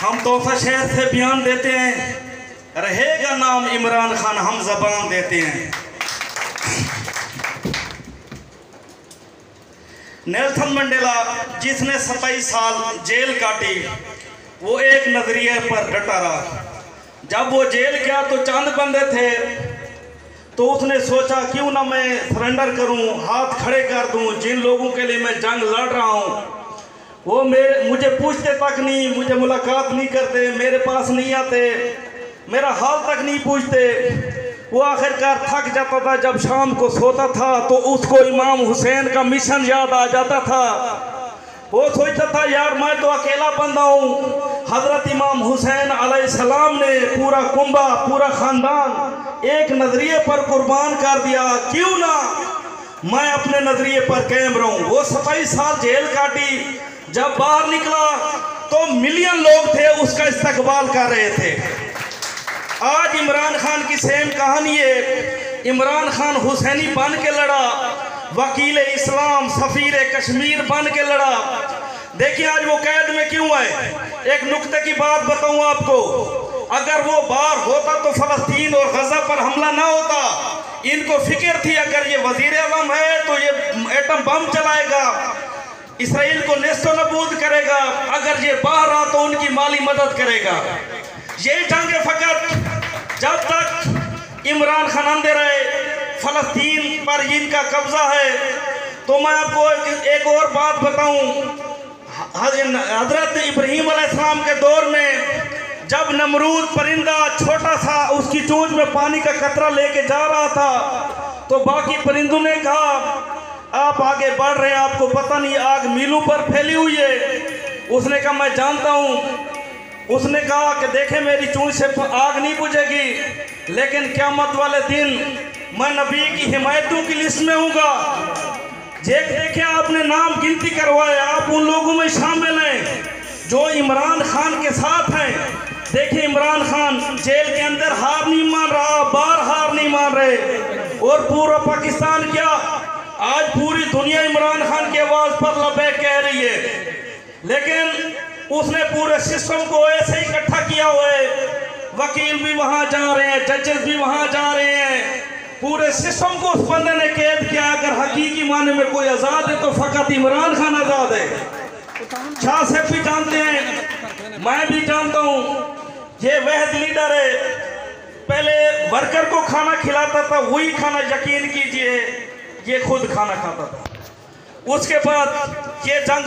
हम तोहफा शहर से बयान देते हैं, रहेगा नाम इमरान खान हम जबान देते हैं। नेल्सन मंडेला जिसने 27 साल जेल काटी, वो एक नजरिए पर डटा रहा। जब वो जेल गया तो चंद बंदे थे, तो उसने सोचा क्यों ना मैं सरेंडर करूं, हाथ खड़े कर दूं जिन लोगों के लिए मैं जंग लड़ रहा हूं। वो मुझे पूछते तक नहीं, मुझे मुलाकात नहीं करते, मेरे पास नहीं आते, मेरा हाल तक नहीं पूछते। वो आखिरकार थक जाता था, जब शाम को सोता था तो उसको इमाम हुसैन का मिशन याद आ जाता था। वो सोचता था यार मैं तो अकेला बंदा हूँ, हजरत इमाम हुसैन अलैहिस्सलाम ने पूरा कुंबा, पूरा खानदान एक नजरिए पर कुर्बान कर दिया, क्यों ना मैं अपने नजरिए पर कायम रहूं। वो 27 साल जेल काटी, जब बाहर निकला तो मिलियन लोग थे उसका इस्तकबाल कर रहे थे। आज इमरान खान की सेम कहानी है। इमरान खान हुसैनी बन के लड़ा, वकील इस्लाम, सफीर कश्मीर बन के लड़ा। देखिए आज वो कैद में क्यों है। एक नुक्ते की बात बताऊं आपको, अगर वो बाहर होता तो फलस्तीन और गजा पर हमला ना होता। इनको फिक्र थी अगर ये वजीर आज़म है तो ये एटम बम चलाएगा, इसराइल को नेस्तो नबूद करेगा, अगर ये बाहर आ तो उनकी माली मदद करेगा। ये जंग फकत जब तक इमरान खान अंदर रहे, फलस्तीन पर इनका कब्जा है। तो मैं आपको एक और बात बताऊं, हजरत इब्राहीम अलैहिस्सलाम के दौर में जब नमरूद परिंदा छोटा सा उसकी चोंच में पानी का कतरा लेके जा रहा था, तो बाकी परिंदों ने कहा आप आगे बढ़ रहे हैं, आपको पता नहीं आग मीलों पर फैली हुई है। उसने कहा मैं जानता हूँ। उसने कहा कि देखे मेरी चोंच से आग नहीं बुझेगी, लेकिन क़यामत वाले दिन मैं नबी की हिमायतों की लिस्ट में हूँगा। देखें आपने नाम गिनती करवाए, आप उन लोगों में शामिल हैं जो इमरान खान के साथ हैं। देखिए इमरान खान जेल के अंदर हार नहीं मान रहा, बाहर हार नहीं मान रहे, और पूरा पाकिस्तान क्या आज पूरी दुनिया इमरान खान की आवाज़ पर लबैक कह रही है। लेकिन उसने पूरे सिस्टम को ऐसे ही इकट्ठा किया हुआ है, वकील भी वहाँ जा रहे हैं, जजेस भी वहाँ जा रहे हैं, पूरे सिस्टम को उस बंदे ने कैद किया। अगर हकीकी माने में कोई आज़ाद है तो फ़कत इमरान खान आज़ाद है। शाह साहब भी जानते हैं, मैं भी जानता हूँ, ये वह लीडर है पहले वर्कर को खाना खिलाता था, वही खाना यकीन कीजिए ये खुद खाना खाता था। उसके बाद ये जंग